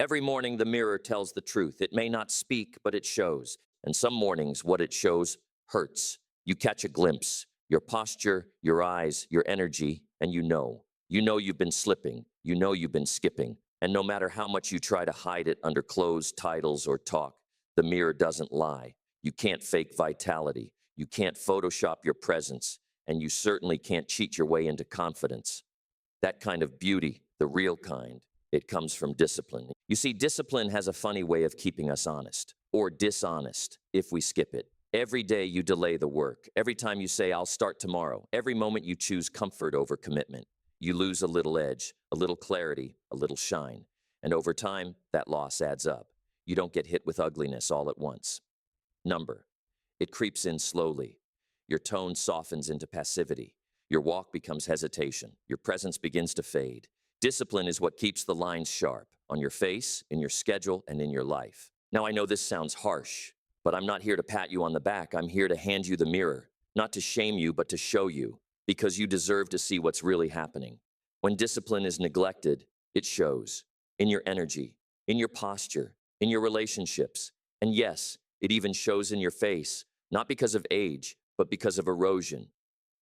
Every morning, the mirror tells the truth. It may not speak, but it shows. And some mornings, what it shows hurts. You catch a glimpse, your posture, your eyes, your energy, and you know. You know you've been slipping. You know you've been skipping. And no matter how much you try to hide it under clothes, titles, or talk, the mirror doesn't lie. You can't fake vitality. You can't Photoshop your presence. And you certainly can't cheat your way into confidence. That kind of beauty, the real kind, it comes from discipline. You see, discipline has a funny way of keeping us honest, or dishonest, if we skip it. Every day you delay the work. Every time you say, I'll start tomorrow. Every moment you choose comfort over commitment. You lose a little edge, a little clarity, a little shine. And over time, that loss adds up. You don't get hit with ugliness all at once. Number. It creeps in slowly. Your tone softens into passivity. Your walk becomes hesitation. Your presence begins to fade. Discipline is what keeps the lines sharp on your face, in your schedule, and in your life. Now, I know this sounds harsh, but I'm not here to pat you on the back. I'm here to hand you the mirror, not to shame you, but to show you, because you deserve to see what's really happening. When discipline is neglected, it shows in your energy, in your posture, in your relationships. And yes, it even shows in your face, not because of age, but because of erosion.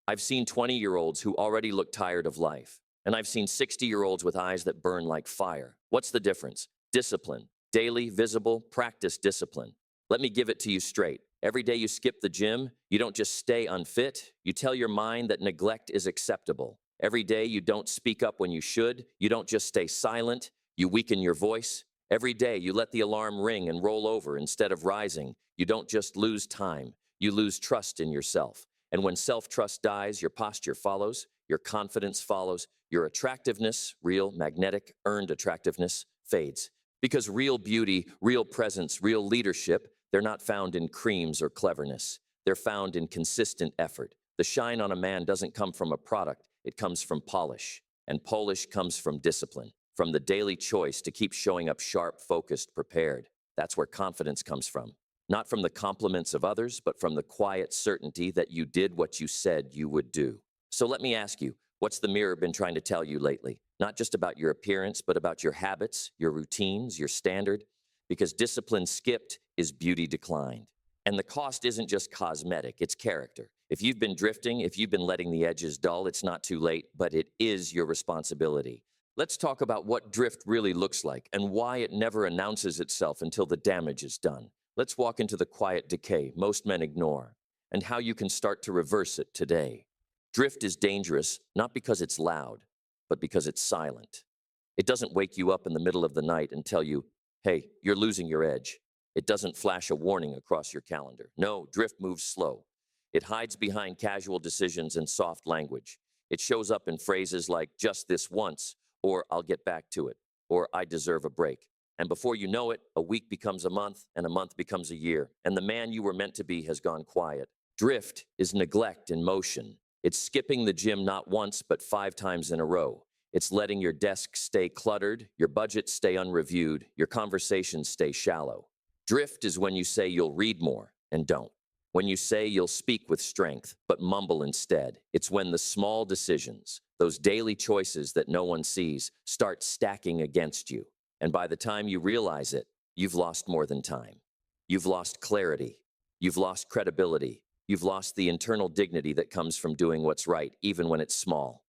I've seen 20-year-olds who already look tired of life. And I've seen 60-year-olds with eyes that burn like fire. What's the difference? Discipline. Daily, visible, practice discipline. Let me give it to you straight. Every day you skip the gym, you don't just stay unfit. You tell your mind that neglect is acceptable. Every day you don't speak up when you should. You don't just stay silent. You weaken your voice. Every day you let the alarm ring and roll over instead of rising. You don't just lose time. You lose trust in yourself. And when self-trust dies, your posture follows, your confidence follows, your attractiveness, real, magnetic, earned attractiveness, fades. Because real beauty, real presence, real leadership, they're not found in creams or cleverness. They're found in consistent effort. The shine on a man doesn't come from a product, it comes from polish. And polish comes from discipline, from the daily choice to keep showing up sharp, focused, prepared. That's where confidence comes from. Not from the compliments of others, but from the quiet certainty that you did what you said you would do. So let me ask you, what's the mirror been trying to tell you lately? Not just about your appearance, but about your habits, your routines, your standard. Because discipline skipped is beauty declined. And the cost isn't just cosmetic, it's character. If you've been drifting, if you've been letting the edges dull, it's not too late, but it is your responsibility. Let's talk about what drift really looks like and why it never announces itself until the damage is done. Let's walk into the quiet decay most men ignore and how you can start to reverse it today. Drift is dangerous, not because it's loud, but because it's silent. It doesn't wake you up in the middle of the night and tell you, hey, you're losing your edge. It doesn't flash a warning across your calendar. No, drift moves slow. It hides behind casual decisions and soft language. It shows up in phrases like just this once, or I'll get back to it, or I deserve a break. And before you know it, a week becomes a month, and a month becomes a year, and the man you were meant to be has gone quiet. Drift is neglect in motion. It's skipping the gym not once, but 5 times in a row. It's letting your desk stay cluttered, your budget stay unreviewed, your conversations stay shallow. Drift is when you say you'll read more and don't. When you say you'll speak with strength, but mumble instead. It's when the small decisions, those daily choices that no one sees, start stacking against you. And by the time you realize it, you've lost more than time. You've lost clarity. You've lost credibility. You've lost the internal dignity that comes from doing what's right, even when it's small.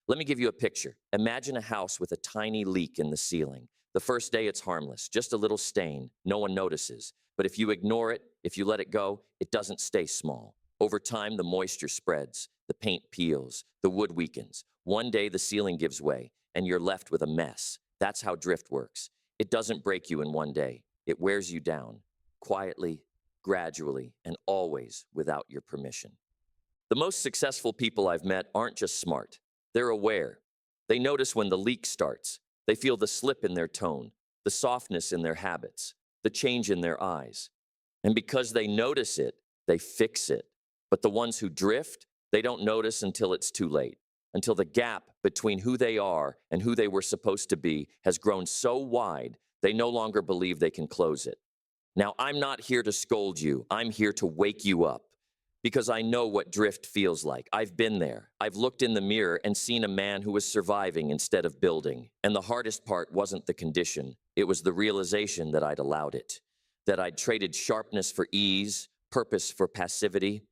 Let me give you a picture. Imagine a house with a tiny leak in the ceiling. The first day it's harmless, just a little stain. No one notices. But if you ignore it, if you let it go, it doesn't stay small. Over time, the moisture spreads, the paint peels, the wood weakens. One day the ceiling gives way, and you're left with a mess. That's how drift works. It doesn't break you in one day. It wears you down, quietly, gradually, and always without your permission. The most successful people I've met aren't just smart. They're aware. They notice when the leak starts. They feel the slip in their tone, the softness in their habits, the change in their eyes. And because they notice it, they fix it. But the ones who drift, they don't notice until it's too late. Until the gap between who they are and who they were supposed to be has grown so wide, they no longer believe they can close it. Now, I'm not here to scold you. I'm here to wake you up. Because I know what drift feels like. I've been there. I've looked in the mirror and seen a man who was surviving instead of building. And the hardest part wasn't the condition. It was the realization that I'd allowed it, that I'd traded sharpness for ease, purpose for passivity.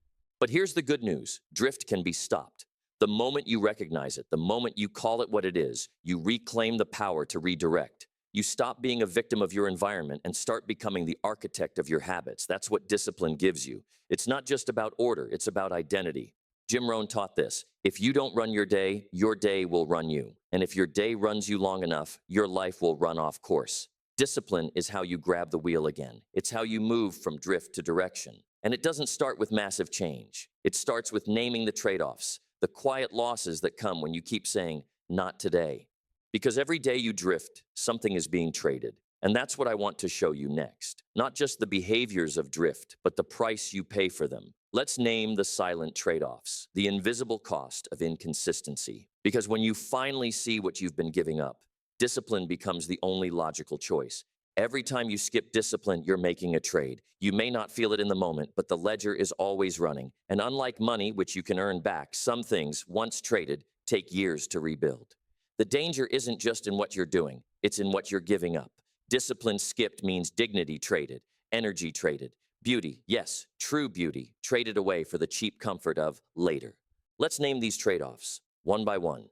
But here's the good news: drift can be stopped. The moment you recognize it, the moment you call it what it is, you reclaim the power to redirect. You stop being a victim of your environment and start becoming the architect of your habits. That's what discipline gives you. It's not just about order, it's about identity. Jim Rohn taught this: if you don't run your day will run you. And if your day runs you long enough, your life will run off course. Discipline is how you grab the wheel again. It's how you move from drift to direction. And it doesn't start with massive change. It starts with naming the trade-offs, the quiet losses that come when you keep saying, not today. Because every day you drift, something is being traded. And that's what I want to show you next. Not just the behaviors of drift, but the price you pay for them. Let's name the silent trade-offs, the invisible cost of inconsistency. Because when you finally see what you've been giving up, discipline becomes the only logical choice. Every time you skip discipline, you're making a trade. You may not feel it in the moment, but the ledger is always running. And unlike money, which you can earn back, some things, once traded, take years to rebuild. The danger isn't just in what you're doing, it's in what you're giving up. Discipline skipped means dignity traded, energy traded, beauty, yes, true beauty, traded away for the cheap comfort of later. Let's name these trade-offs, one by one.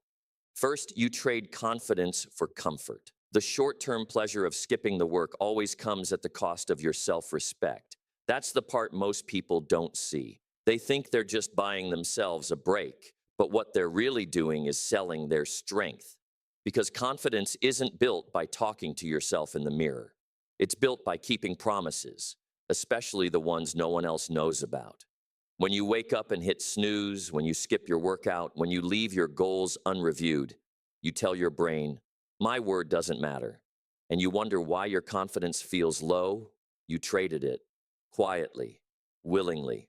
First, you trade confidence for comfort. The short-term pleasure of skipping the work always comes at the cost of your self-respect. That's the part most people don't see. They think they're just buying themselves a break, but what they're really doing is selling their strength. Because confidence isn't built by talking to yourself in the mirror. It's built by keeping promises, especially the ones no one else knows about. When you wake up and hit snooze, when you skip your workout, when you leave your goals unreviewed, you tell your brain, my word doesn't matter. And you wonder why your confidence feels low. You traded it quietly, willingly.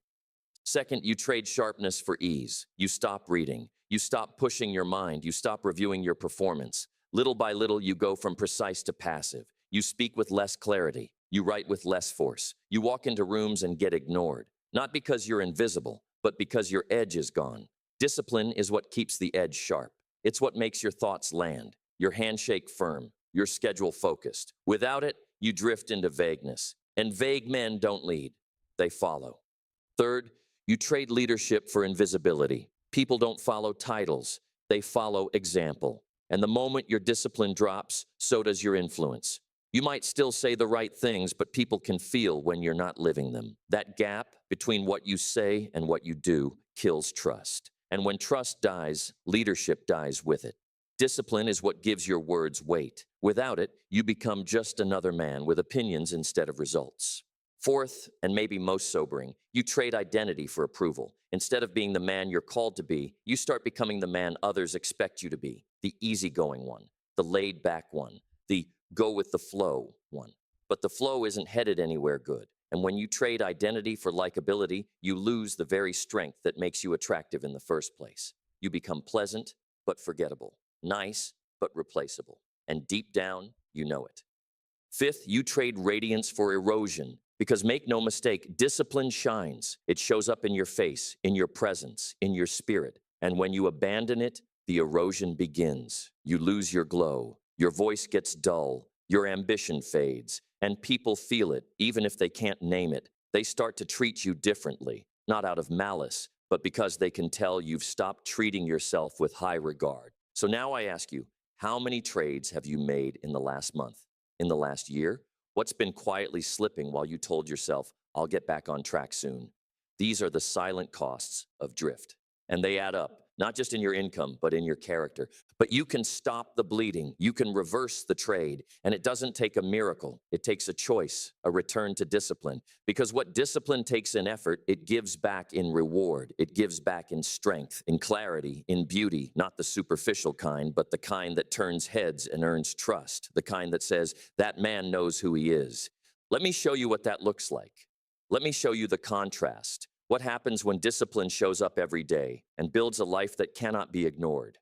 Second, you trade sharpness for ease. You stop reading. You stop pushing your mind. You stop reviewing your performance. Little by little, you go from precise to passive. You speak with less clarity. You write with less force. You walk into rooms and get ignored. Not because you're invisible, but because your edge is gone. Discipline is what keeps the edge sharp. It's what makes your thoughts land, your handshake firm, your schedule focused. Without it, you drift into vagueness. And vague men don't lead, they follow. Third, you trade leadership for invisibility. People don't follow titles, they follow example. And the moment your discipline drops, so does your influence. You might still say the right things, but people can feel when you're not living them. That gap between what you say and what you do kills trust. And when trust dies, leadership dies with it. Discipline is what gives your words weight. Without it, you become just another man with opinions instead of results. Fourth, and maybe most sobering, you trade identity for approval. Instead of being the man you're called to be, you start becoming the man others expect you to be. The easygoing one, the laid-back one, the go with the flow one. But the flow isn't headed anywhere good. And when you trade identity for likability, you lose the very strength that makes you attractive in the first place. You become pleasant, but forgettable. Nice, but replaceable. And deep down, you know it. Fifth, you trade radiance for erosion. Because make no mistake, discipline shines. It shows up in your face, in your presence, in your spirit. And when you abandon it, the erosion begins. You lose your glow. Your voice gets dull. Your ambition fades. And people feel it, even if they can't name it. They start to treat you differently, not out of malice, but because they can tell you've stopped treating yourself with high regard. So now I ask you, how many trades have you made in the last month? In the last year? What's been quietly slipping while you told yourself, I'll get back on track soon? These are the silent costs of drift. And they add up, not just in your income, but in your character. But you can stop the bleeding. You can reverse the trade. And it doesn't take a miracle. It takes a choice, a return to discipline. Because what discipline takes in effort, it gives back in reward. It gives back in strength, in clarity, in beauty, not the superficial kind, but the kind that turns heads and earns trust, the kind that says, that man knows who he is. Let me show you what that looks like. Let me show you the contrast. What happens when discipline shows up every day and builds a life that cannot be ignored?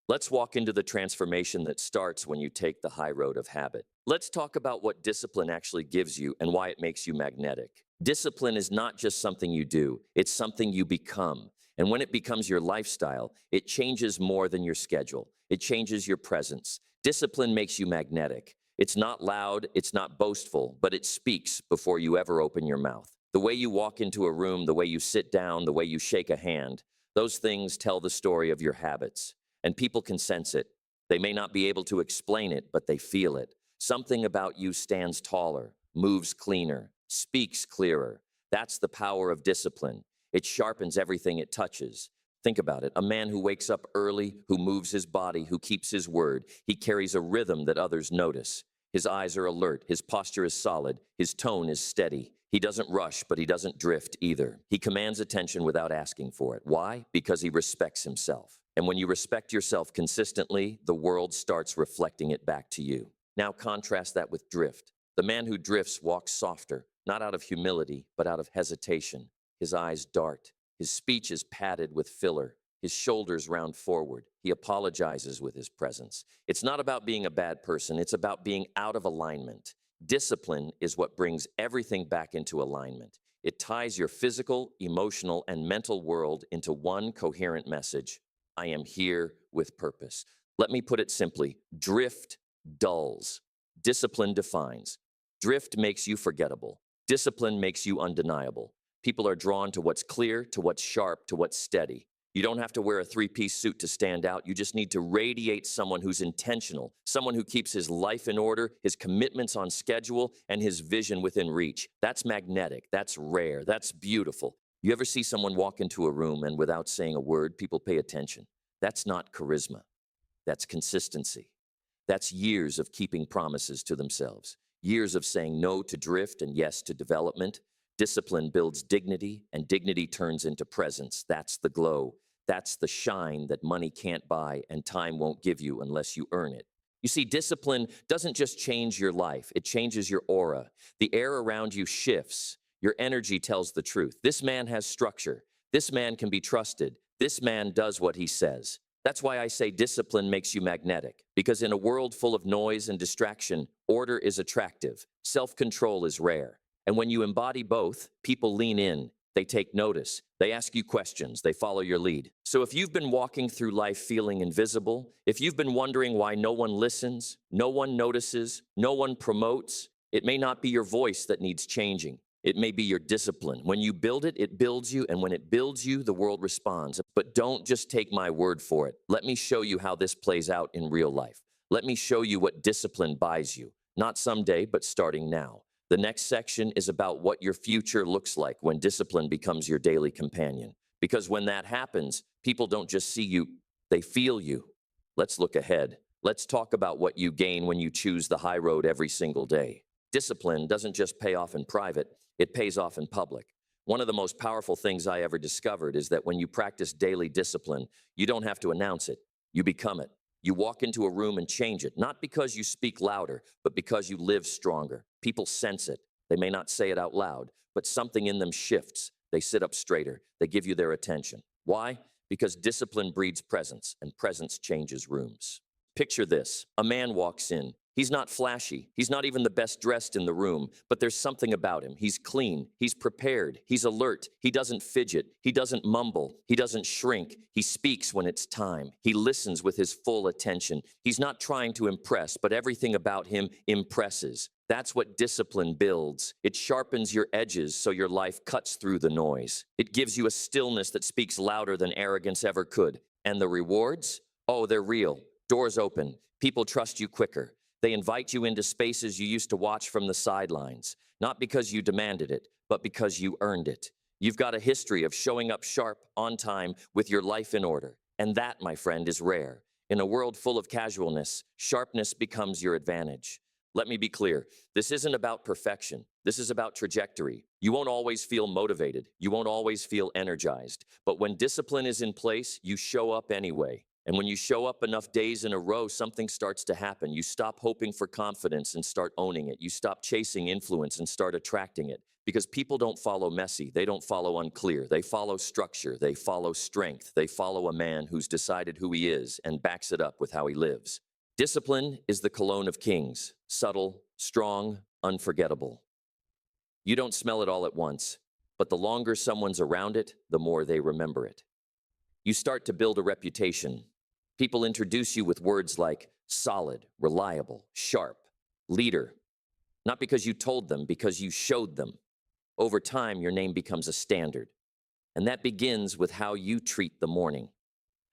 Let's walk into the transformation that starts when you take the high road of habit. Let's talk about what discipline actually gives you and why it makes you magnetic. Discipline is not just something you do, it's something you become. And when it becomes your lifestyle, it changes more than your schedule. It changes your presence. Discipline makes you magnetic. It's not loud, it's not boastful, but it speaks before you ever open your mouth. The way you walk into a room, the way you sit down, the way you shake a hand, those things tell the story of your habits. And people can sense it. They may not be able to explain it, but they feel it. Something about you stands taller, moves cleaner, speaks clearer. That's the power of discipline. It sharpens everything it touches. Think about it. A man who wakes up early, who moves his body, who keeps his word, he carries a rhythm that others notice. His eyes are alert, his posture is solid, his tone is steady. He doesn't rush, but he doesn't drift either. He commands attention without asking for it. Why? Because he respects himself. And when you respect yourself consistently, the world starts reflecting it back to you. Now contrast that with drift. The man who drifts walks softer, not out of humility, but out of hesitation. His eyes dart. His speech is padded with filler. His shoulders round forward. He apologizes with his presence. It's not about being a bad person. It's about being out of alignment. Discipline is what brings everything back into alignment. It ties your physical, emotional, and mental world into one coherent message. I am here with purpose. Let me put it simply. Drift dulls. Discipline defines. Drift makes you forgettable. Discipline makes you undeniable. People are drawn to what's clear, to what's sharp, to what's steady. You don't have to wear a three-piece suit to stand out. You just need to radiate someone who's intentional, someone who keeps his life in order, his commitments on schedule, and his vision within reach. That's magnetic. That's rare. That's beautiful. You ever see someone walk into a room and without saying a word, people pay attention? That's not charisma. That's consistency. That's years of keeping promises to themselves, years of saying no to drift and yes to development. Discipline builds dignity, and dignity turns into presence. That's the glow. That's the shine that money can't buy and time won't give you unless you earn it. You see, discipline doesn't just change your life, it changes your aura. The air around you shifts. Your energy tells the truth. This man has structure. This man can be trusted. This man does what he says. That's why I say discipline makes you magnetic, because in a world full of noise and distraction, order is attractive, self-control is rare. And when you embody both, people lean in, they take notice, they ask you questions, they follow your lead. So if you've been walking through life feeling invisible, if you've been wondering why no one listens, no one notices, no one promotes, it may not be your voice that needs changing. It may be your discipline. When you build it, it builds you, and when it builds you, the world responds. But don't just take my word for it. Let me show you how this plays out in real life. Let me show you what discipline buys you. Not someday, but starting now. The next section is about what your future looks like when discipline becomes your daily companion. Because when that happens, people don't just see you, they feel you. Let's look ahead. Let's talk about what you gain when you choose the high road every single day. Discipline doesn't just pay off in private, it pays off in public. One of the most powerful things I ever discovered is that when you practice daily discipline, you don't have to announce it, you become it. You walk into a room and change it, not because you speak louder, but because you live stronger. People sense it. They may not say it out loud, but something in them shifts. They sit up straighter. They give you their attention. Why? Because discipline breeds presence, and presence changes rooms. Picture this. A man walks in. He's not flashy. He's not even the best dressed in the room, but there's something about him. He's clean. He's prepared. He's alert. He doesn't fidget. He doesn't mumble. He doesn't shrink. He speaks when it's time. He listens with his full attention. He's not trying to impress, but everything about him impresses. That's what discipline builds. It sharpens your edges so your life cuts through the noise. It gives you a stillness that speaks louder than arrogance ever could. And the rewards? Oh, they're real. Doors open. People trust you quicker. They invite you into spaces you used to watch from the sidelines, not because you demanded it, but because you earned it. You've got a history of showing up sharp, on time, with your life in order. And that, my friend, is rare. In a world full of casualness, sharpness becomes your advantage. Let me be clear. This isn't about perfection. This is about trajectory. You won't always feel motivated. You won't always feel energized. But when discipline is in place, you show up anyway. And when you show up enough days in a row, something starts to happen. You stop hoping for confidence and start owning it. You stop chasing influence and start attracting it. Because people don't follow messy. They don't follow unclear. They follow structure. They follow strength. They follow a man who's decided who he is and backs it up with how he lives. Discipline is the cologne of kings. Subtle, strong, unforgettable. You don't smell it all at once, but the longer someone's around it, the more they remember it. You start to build a reputation. People introduce you with words like solid, reliable, sharp. Leader, not because you told them, because you showed them. Over time, your name becomes a standard. And that begins with how you treat the morning,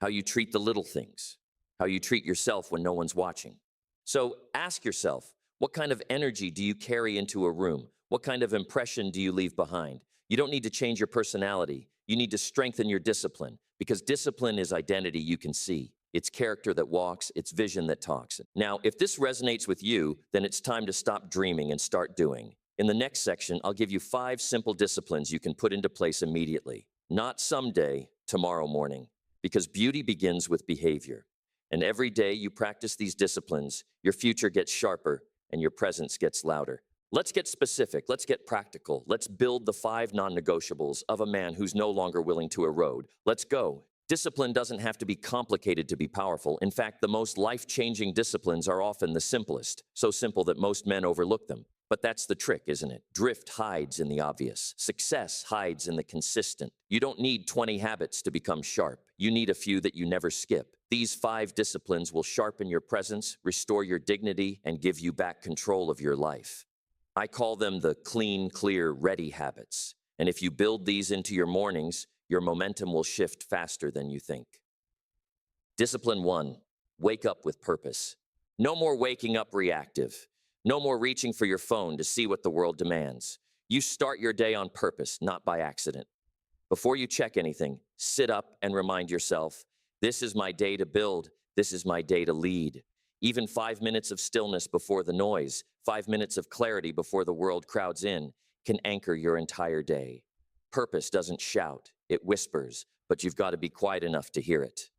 how you treat the little things, how you treat yourself when no one's watching. So ask yourself, what kind of energy do you carry into a room? What kind of impression do you leave behind? You don't need to change your personality. You need to strengthen your discipline, because discipline is identity you can see. It's character that walks, it's vision that talks. Now, if this resonates with you, then it's time to stop dreaming and start doing. In the next section, I'll give you 5 simple disciplines you can put into place immediately. Not someday, tomorrow morning. Because beauty begins with behavior. And every day you practice these disciplines, your future gets sharper and your presence gets louder. Let's get specific. Let's get practical. Let's build the 5 non-negotiables of a man who's no longer willing to erode. Let's go. Discipline doesn't have to be complicated to be powerful. In fact, the most life-changing disciplines are often the simplest, so simple that most men overlook them. But that's the trick, isn't it? Drift hides in the obvious. Success hides in the consistent. You don't need 20 habits to become sharp. You need a few that you never skip. These 5 disciplines will sharpen your presence, restore your dignity, and give you back control of your life. I call them the clean, clear, ready habits. And if you build these into your mornings, your momentum will shift faster than you think. Discipline 1, wake up with purpose. No more waking up reactive. No more reaching for your phone to see what the world demands. You start your day on purpose, not by accident. Before you check anything, sit up and remind yourself, this is my day to build, this is my day to lead. Even 5 minutes of stillness before the noise, 5 minutes of clarity before the world crowds in, can anchor your entire day. Purpose doesn't shout, it whispers, but you've got to be quiet enough to hear it.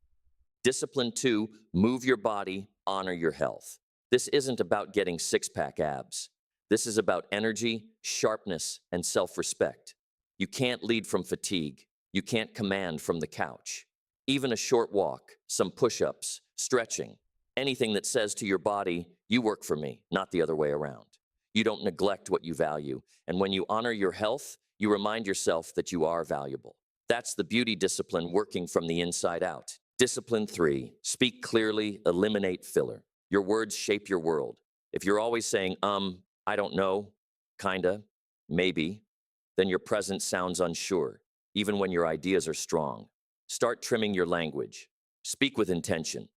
Discipline 2, move your body, honor your health. This isn't about getting 6-pack abs. This is about energy, sharpness, and self-respect. You can't lead from fatigue. You can't command from the couch. Even a short walk, some push-ups, stretching, anything that says to your body, you work for me, not the other way around. You don't neglect what you value. And when you honor your health, you remind yourself that you are valuable. That's the beauty discipline working from the inside out. Discipline 3, speak clearly, eliminate filler. Your words shape your world. If you're always saying, I don't know, kinda, maybe, then your presence sounds unsure, even when your ideas are strong. Start trimming your language. Speak with intention.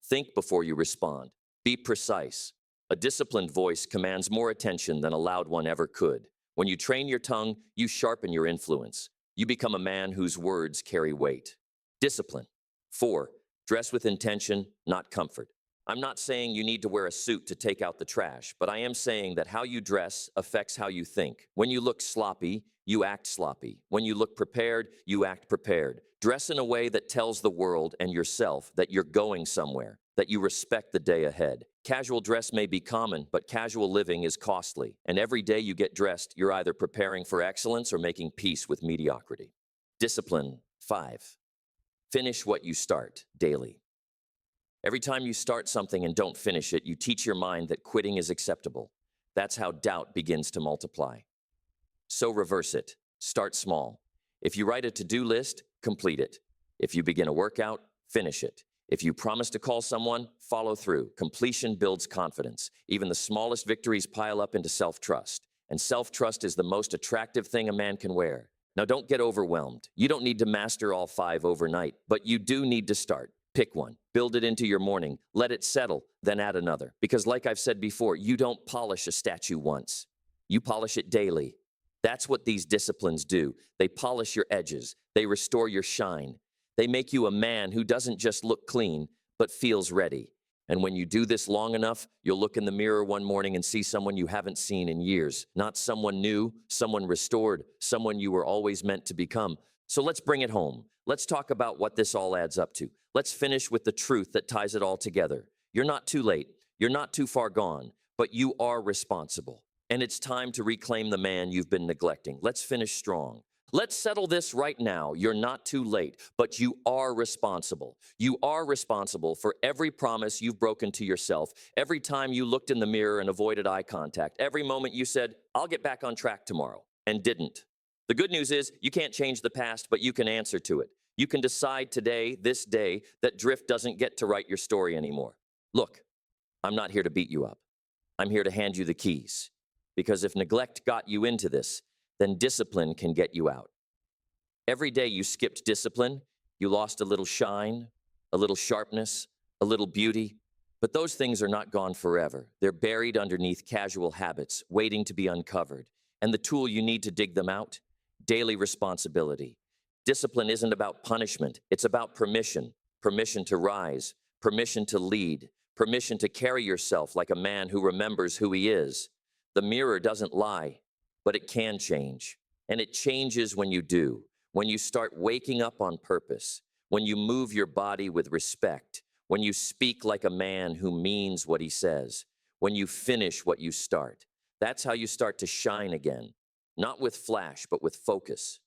Think before you respond. Be precise. A disciplined voice commands more attention than a loud one ever could. When you train your tongue, you sharpen your influence. You become a man whose words carry weight. Discipline. 4, dress with intention, not comfort. I'm not saying you need to wear a suit to take out the trash, but I am saying that how you dress affects how you think. When you look sloppy, you act sloppy. When you look prepared, you act prepared. Dress in a way that tells the world and yourself that you're going somewhere, that you respect the day ahead. Casual dress may be common, but casual living is costly. And every day you get dressed, you're either preparing for excellence or making peace with mediocrity. Discipline 5. Finish what you start daily. Every time you start something and don't finish it, you teach your mind that quitting is acceptable. That's how doubt begins to multiply. So reverse it. Start small. If you write a to-do list, complete it. If you begin a workout, finish it. If you promise to call someone, follow through. Completion builds confidence. Even the smallest victories pile up into self-trust. And self-trust is the most attractive thing a man can wear. Now don't get overwhelmed. You don't need to master all 5 overnight, but you do need to start. Pick one, build it into your morning, let it settle, then add another. Because like I've said before, you don't polish a statue once. You polish it daily. That's what these disciplines do. They polish your edges. They restore your shine. They make you a man who doesn't just look clean, but feels ready. And when you do this long enough, you'll look in the mirror one morning and see someone you haven't seen in years. Not someone new, someone restored, someone you were always meant to become. So let's bring it home. Let's talk about what this all adds up to. Let's finish with the truth that ties it all together. You're not too late. You're not too far gone, but you are responsible. And it's time to reclaim the man you've been neglecting. Let's finish strong. Let's settle this right now. You're not too late, but you are responsible. You are responsible for every promise you've broken to yourself, every time you looked in the mirror and avoided eye contact, every moment you said, I'll get back on track tomorrow, and didn't. The good news is you can't change the past, but you can answer to it. You can decide today, this day, that drift doesn't get to write your story anymore. Look, I'm not here to beat you up. I'm here to hand you the keys. Because if neglect got you into this, then discipline can get you out. Every day you skipped discipline, you lost a little shine, a little sharpness, a little beauty. But those things are not gone forever. They're buried underneath casual habits, waiting to be uncovered. And the tool you need to dig them out? Daily responsibility. Discipline isn't about punishment, it's about permission. Permission to rise, permission to lead, permission to carry yourself like a man who remembers who he is. The mirror doesn't lie, but it can change. And it changes when you do, when you start waking up on purpose, when you move your body with respect, when you speak like a man who means what he says, when you finish what you start. That's how you start to shine again, not with flash, but with focus.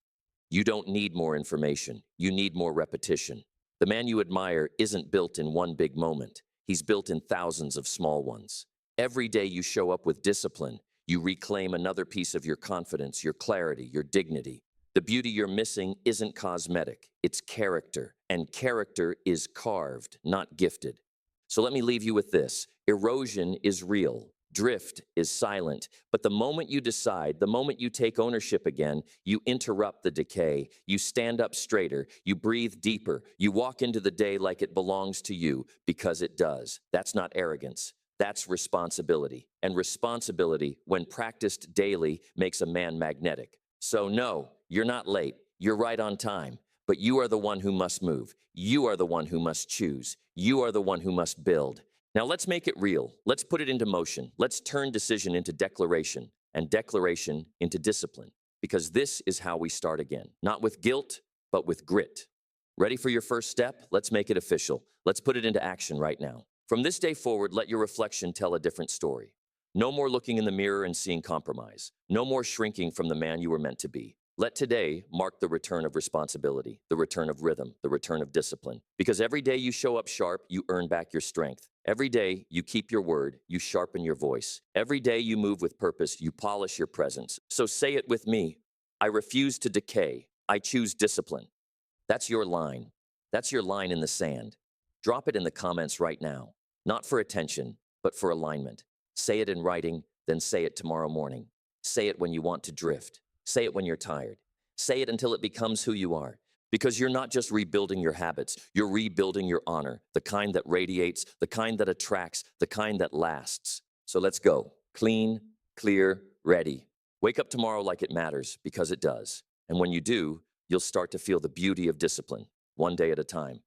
You don't need more information. You need more repetition. The man you admire isn't built in one big moment. He's built in thousands of small ones. Every day you show up with discipline, you reclaim another piece of your confidence, your clarity, your dignity. The beauty you're missing isn't cosmetic, it's character. And character is carved, not gifted. So let me leave you with this. Erosion is real. Drift is silent. But the moment you decide, the moment you take ownership again, you interrupt the decay. You stand up straighter. You breathe deeper. You walk into the day like it belongs to you, because it does. That's not arrogance. That's responsibility. And responsibility, when practiced daily, makes a man magnetic. So no, you're not late. You're right on time. But you are the one who must move. You are the one who must choose. You are the one who must build. Now let's make it real. Let's put it into motion. Let's turn decision into declaration and declaration into discipline. Because this is how we start again. Not with guilt, but with grit. Ready for your first step? Let's make it official. Let's put it into action right now. From this day forward, let your reflection tell a different story. No more looking in the mirror and seeing compromise. No more shrinking from the man you were meant to be. Let today mark the return of responsibility, the return of rhythm, the return of discipline. Because every day you show up sharp, you earn back your strength. Every day you keep your word, you sharpen your voice. Every day you move with purpose, you polish your presence. So say it with me. I refuse to decay. I choose discipline. That's your line. That's your line in the sand. Drop it in the comments right now. Not for attention, but for alignment. Say it in writing, then say it tomorrow morning. Say it when you want to drift. Say it when you're tired. Say it until it becomes who you are. Because you're not just rebuilding your habits, you're rebuilding your honor, the kind that radiates, the kind that attracts, the kind that lasts. So let's go. Clean, clear, ready. Wake up tomorrow like it matters, because it does. And when you do, you'll start to feel the beauty of discipline, one day at a time.